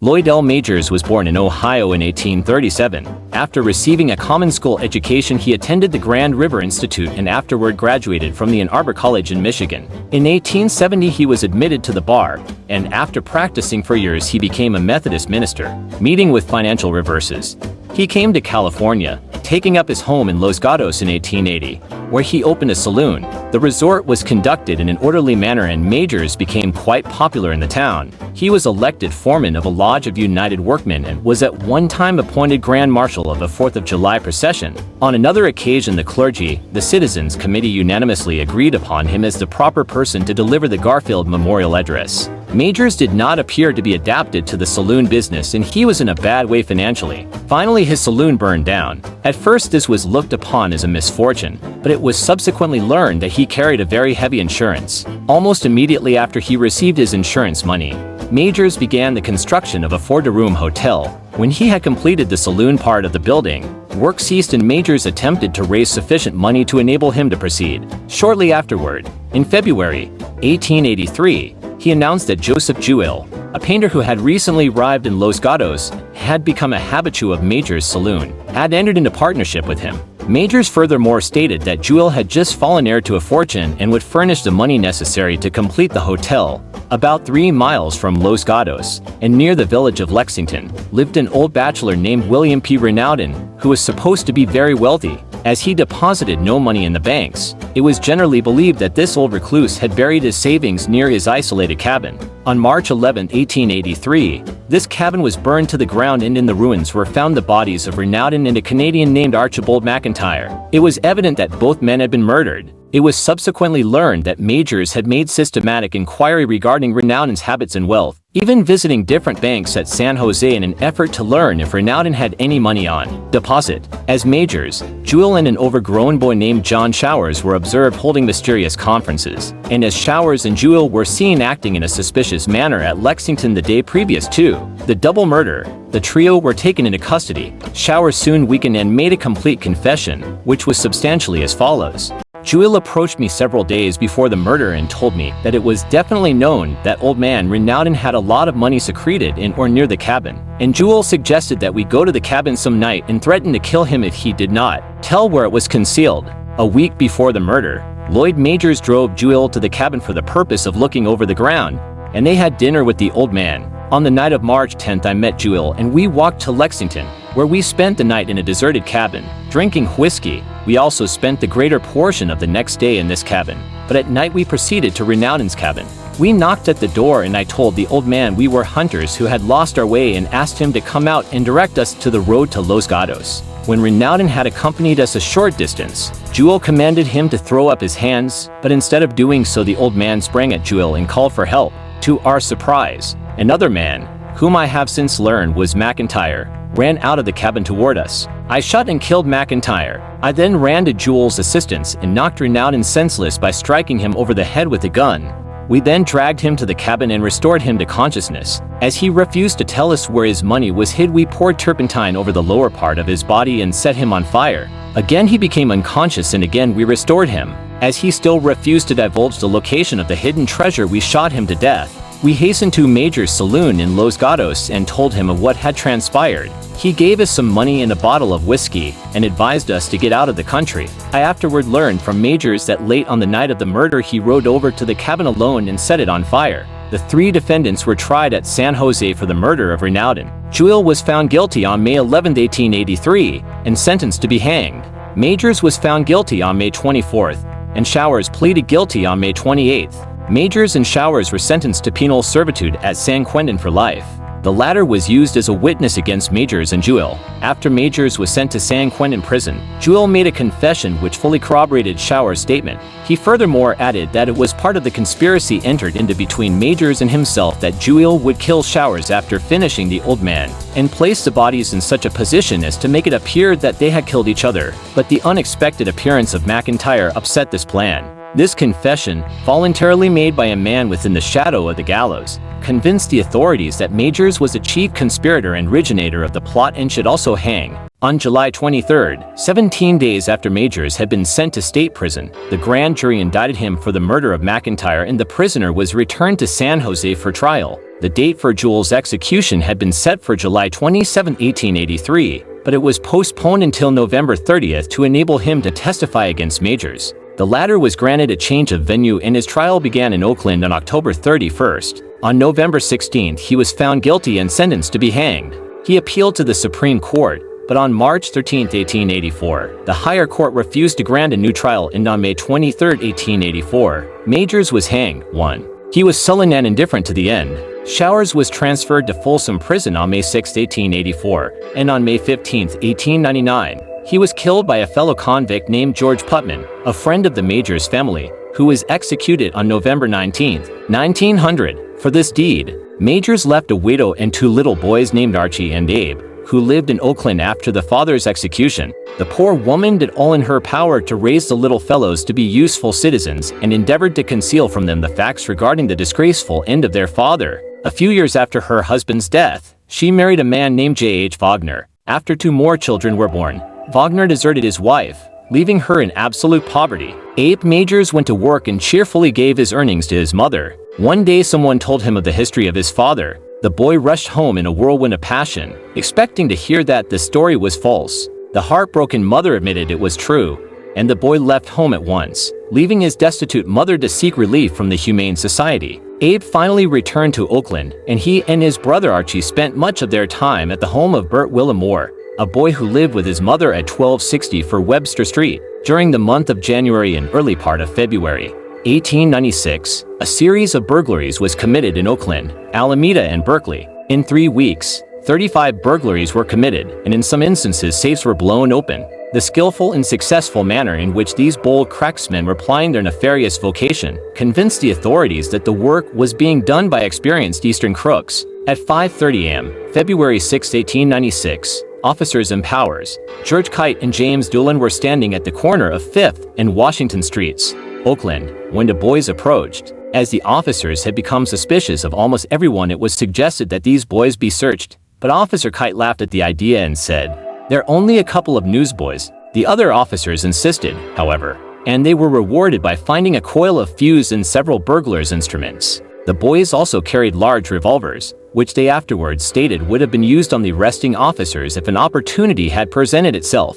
Lloyd L. Majors was born in Ohio in 1837. After receiving a common school education, he attended the Grand River Institute and afterward graduated from the Ann Arbor College in Michigan. In 1870, he was admitted to the bar, and after practicing for years, he became a Methodist minister, meeting with financial reverses. He came to California, taking up his home in Los Gatos in 1880, where he opened a saloon. The resort was conducted in an orderly manner and Majors became quite popular in the town. He was elected foreman of a lodge of United Workmen and was at one time appointed Grand Marshal of the 4th of July procession. On another occasion, the clergy, the Citizens Committee unanimously agreed upon him as the proper person to deliver the Garfield Memorial Address. Majors did not appear to be adapted to the saloon business and he was in a bad way financially. Finally, his saloon burned down. At first, this was looked upon as a misfortune, but it was subsequently learned that he carried a very heavy insurance. Almost immediately after he received his insurance money, Majors began the construction of a 4-room hotel. When he had completed the saloon part of the building, work ceased and Majors attempted to raise sufficient money to enable him to proceed. Shortly afterward, in February 1883, he announced that Joseph Jewell, a painter who had recently arrived in Los Gatos, had become a habitué of Majors' saloon, had entered into partnership with him. Majors furthermore stated that Jewell had just fallen heir to a fortune and would furnish the money necessary to complete the hotel. About 3 miles from Los Gatos, and near the village of Lexington, lived an old bachelor named William P. Renaudin, who was supposed to be very wealthy. As he deposited no money in the banks, it was generally believed that this old recluse had buried his savings near his isolated cabin. On March 11, 1883, this cabin was burned to the ground and in the ruins were found the bodies of Renaudin and a Canadian named Archibald McIntyre. It was evident that both men had been murdered. It was subsequently learned that Majors had made systematic inquiry regarding Renaudin's habits and wealth, even visiting different banks at San Jose in an effort to learn if Renaudin had any money on deposit. As Majors, Jewell and an overgrown boy named John Showers were observed holding mysterious conferences, and as Showers and Jewell were seen acting in a suspicious manner at Lexington the day previous to the double murder, the trio were taken into custody. Showers soon weakened and made a complete confession, which was substantially as follows. Jewell approached me several days before the murder and told me that it was definitely known that old man Renaudin had a lot of money secreted in or near the cabin, and Jewell suggested that we go to the cabin some night and threatened to kill him if he did not tell where it was concealed. A week before the murder, Lloyd Majors drove Jewell to the cabin for the purpose of looking over the ground, and they had dinner with the old man. On the night of March 10th, I met Jewell and we walked to Lexington, where we spent the night in a deserted cabin, drinking whiskey. We also spent the greater portion of the next day in this cabin, but at night we proceeded to Renaudin's cabin. We knocked at the door and I told the old man we were hunters who had lost our way and asked him to come out and direct us to the road to Los Gatos. When Renaudin had accompanied us a short distance, Jewell commanded him to throw up his hands, but instead of doing so the old man sprang at Jewell and called for help. To our surprise, another man, whom I have since learned was McIntyre, ran out of the cabin toward us. I shot and killed McIntyre. I then ran to Jewell's assistance and knocked Renaudin senseless by striking him over the head with a gun. We then dragged him to the cabin and restored him to consciousness. As he refused to tell us where his money was hid, we poured turpentine over the lower part of his body and set him on fire. Again he became unconscious and again we restored him. As he still refused to divulge the location of the hidden treasure, we shot him to death. We hastened to Major's saloon in Los Gatos and told him of what had transpired. He gave us some money and a bottle of whiskey and advised us to get out of the country. I afterward learned from Majors that late on the night of the murder he rode over to the cabin alone and set it on fire. The 3 defendants were tried at San Jose for the murder of Renaudin. Jewell was found guilty on May 11, 1883 and sentenced to be hanged. Majors was found guilty on May 24th and Showers pleaded guilty on May 28th. Majors and Showers were sentenced to penal servitude at San Quentin for life. The latter was used as a witness against Majors and Jewell. After Majors was sent to San Quentin prison, Jewell made a confession which fully corroborated Showers' statement. He furthermore added that it was part of the conspiracy entered into between Majors and himself that Jewell would kill Showers after finishing the old man, and place the bodies in such a position as to make it appear that they had killed each other. But the unexpected appearance of McIntyre upset this plan. This confession, voluntarily made by a man within the shadow of the gallows, convinced the authorities that Majors was a chief conspirator and originator of the plot and should also hang. On July 23, 17 days after Majors had been sent to state prison, the grand jury indicted him for the murder of McIntyre and the prisoner was returned to San Jose for trial. The date for Jules' execution had been set for July 27, 1883, but it was postponed until November 30th to enable him to testify against Majors. The latter was granted a change of venue and his trial began in Oakland on October 31st. On November 16th, he was found guilty and sentenced to be hanged. He appealed to the Supreme Court, but on March 13, 1884, the higher court refused to grant a new trial, and on May 23, 1884, Majors was hanged. 1. He was sullen and indifferent to the end. Showers was transferred to Folsom Prison on May 6, 1884, and on May 15, 1899, he was killed by a fellow convict named George Putman, a friend of the Majors family, who was executed on November 19, 1900. For this deed, Majors left a widow and 2 little boys named Archie and Abe, who lived in Oakland after the father's execution. The poor woman did all in her power to raise the little fellows to be useful citizens and endeavored to conceal from them the facts regarding the disgraceful end of their father. A few years after her husband's death, she married a man named J.H. Wagner. After 2 more children were born, Wagner deserted his wife, leaving her in absolute poverty. Abe Majors went to work and cheerfully gave his earnings to his mother. One day someone told him of the history of his father. The boy rushed home in a whirlwind of passion, expecting to hear that the story was false. The heartbroken mother admitted it was true, and the boy left home at once, leaving his destitute mother to seek relief from the Humane Society. Abe finally returned to Oakland, and he and his brother Archie spent much of their time at the home of Bert Willimore, a boy who lived with his mother at 1264 Webster Street. During the month of January and early part of February 1896, a series of burglaries was committed in Oakland, Alameda, and Berkeley. In 3 weeks, 35 burglaries were committed, and in some instances safes were blown open. The skillful and successful manner in which these bold cracksmen were plying their nefarious vocation convinced the authorities that the work was being done by experienced Eastern crooks. At 5:30 a.m., February 6, 1896, officers in Powers, George Kite and James Doolan were standing at the corner of 5th and Washington Streets, Oakland, when the boys approached. As the officers had become suspicious of almost everyone, it was suggested that these boys be searched, but Officer Kite laughed at the idea and said, "They're only a couple of newsboys." The other officers insisted, however, and they were rewarded by finding a coil of fuse and several burglars' instruments. The boys also carried large revolvers, which they afterwards stated would have been used on the arresting officers if an opportunity had presented itself.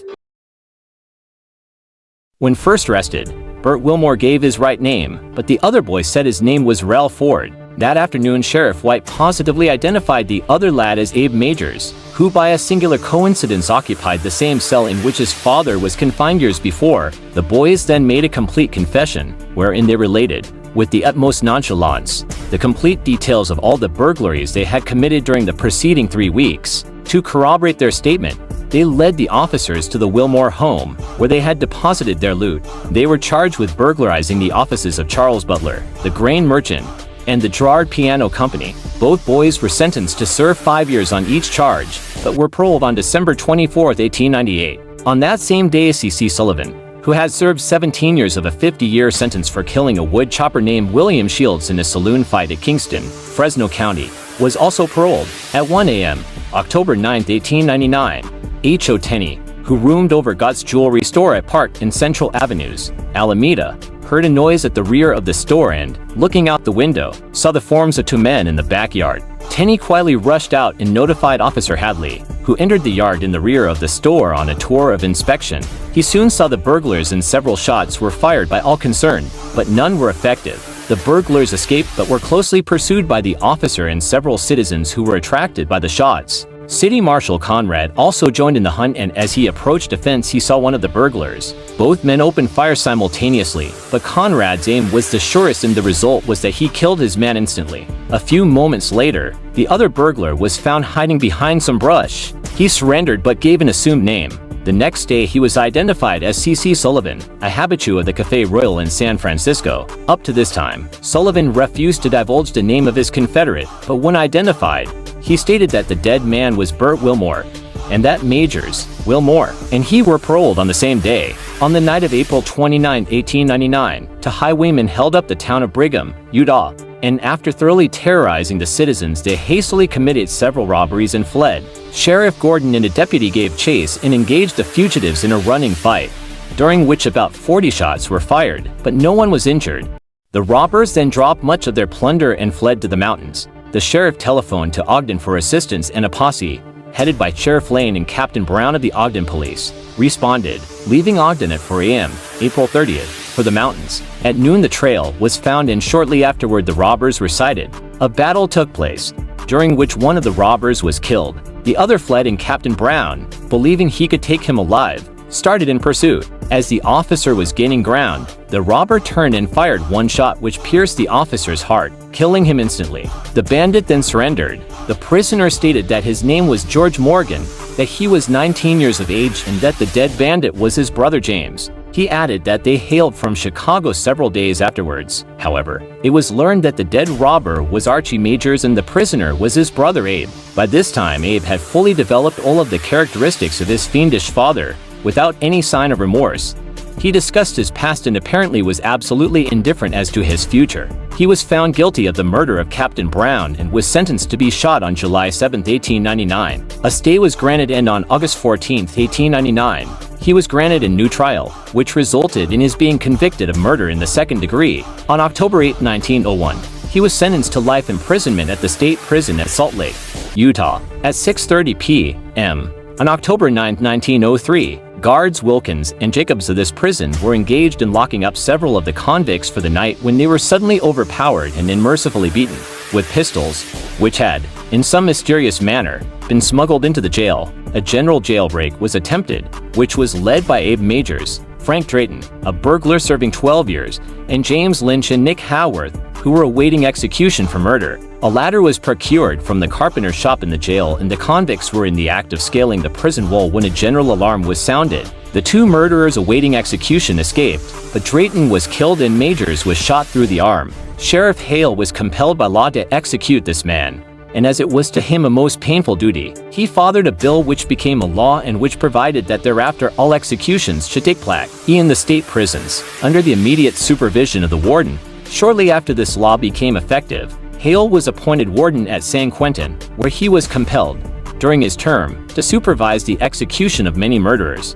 When first arrested, Bert Wilmore gave his right name, but the other boy said his name was Ralph Ford. That afternoon, Sheriff White positively identified the other lad as Abe Majors, who by a singular coincidence occupied the same cell in which his father was confined years before. The boys then made a complete confession, wherein they related, with the utmost nonchalance, the complete details of all the burglaries they had committed during the preceding 3 weeks. To corroborate their statement, they led the officers to the Wilmore home, where they had deposited their loot. They were charged with burglarizing the offices of Charles Butler, the grain merchant, and the Gerard Piano Company. Both boys were sentenced to serve 5 years on each charge, but were paroled on December 24, 1898. On that same day, C.C. Sullivan, who had served 17 years of a 50-year sentence for killing a wood chopper named William Shields in a saloon fight at Kingston, Fresno County, was also paroled. At 1 a.m., October 9, 1899, H.O. Tenney, who roomed over Gott's Jewelry Store at Park and Central Avenues, Alameda, heard a noise at the rear of the store and, looking out the window, saw the forms of 2 men in the backyard. Tenney quietly rushed out and notified Officer Hadley, who entered the yard in the rear of the store on a tour of inspection. He soon saw the burglars and several shots were fired by all concerned, but none were effective. The burglars escaped but were closely pursued by the officer and several citizens who were attracted by the shots. City Marshal Conrad also joined in the hunt, and as he approached a fence he saw one of the burglars. Both men opened fire simultaneously, but Conrad's aim was the surest and the result was that he killed his man instantly. A few moments later, the other burglar was found hiding behind some brush. He surrendered but gave an assumed name. The next day he was identified as C.C. Sullivan, a habitué of the Café Royal in San Francisco. Up to this time, Sullivan refused to divulge the name of his confederate, but when identified, he stated that the dead man was Bert Wilmore, and that Majors, Wilmore, and he were paroled on the same day. On the night of April 29, 1899, two highwaymen held up the town of Brigham, Utah, and after thoroughly terrorizing the citizens, they hastily committed several robberies and fled. Sheriff Gordon and a deputy gave chase and engaged the fugitives in a running fight, during which about 40 shots were fired, but no one was injured. The robbers then dropped much of their plunder and fled to the mountains. the sheriff telephoned to Ogden for assistance, and a posse, headed by Sheriff Lane and Captain Brown of the Ogden Police, responded, leaving Ogden at 4 a.m., April 30th, for the mountains. At noon the trail was found, and shortly afterward the robbers were sighted. A battle took place, during which one of the robbers was killed. The other fled, and Captain Brown, believing he could take him alive, started in pursuit. As the officer was gaining ground, the robber turned and fired one shot which pierced the officer's heart, killing him instantly. The bandit then surrendered. The prisoner stated that his name was George Morgan, that he was 19 years of age, and that the dead bandit was his brother James. He added that they hailed from Chicago several days afterwards. However, it was learned that the dead robber was Archie Majors and the prisoner was his brother Abe. By this time, Abe had fully developed all of the characteristics of his fiendish father, without any sign of remorse. He discussed his past and apparently was absolutely indifferent as to his future. He was found guilty of the murder of Captain Brown and was sentenced to be shot on July 7, 1899. A stay was granted, and on August 14, 1899, he was granted a new trial, which resulted in his being convicted of murder in the second degree. On October 8, 1901, he was sentenced to life imprisonment at the state prison at Salt Lake, Utah. At 6:30 p.m. on October 9, 1903, guards Wilkins and Jacobs of this prison were engaged in locking up several of the convicts for the night when they were suddenly overpowered and unmercifully beaten with pistols, which had, in some mysterious manner, been smuggled into the jail. A general jailbreak was attempted, which was led by Abe Majors, Frank Drayton, a burglar serving 12 years, and James Lynch and Nick Howarth, who were awaiting execution for murder. A ladder was procured from the carpenter shop in the jail, and the convicts were in the act of scaling the prison wall when a general alarm was sounded. The two murderers awaiting execution escaped, but Drayton was killed and Majors was shot through the arm. Sheriff Hale was compelled by law to execute this man, and as it was to him a most painful duty, he fathered a bill which became a law and which provided that thereafter all executions should take place in the state prisons, under the immediate supervision of the warden. Shortly after this law became effective, Hale was appointed warden at San Quentin, where he was compelled, during his term, to supervise the execution of many murderers.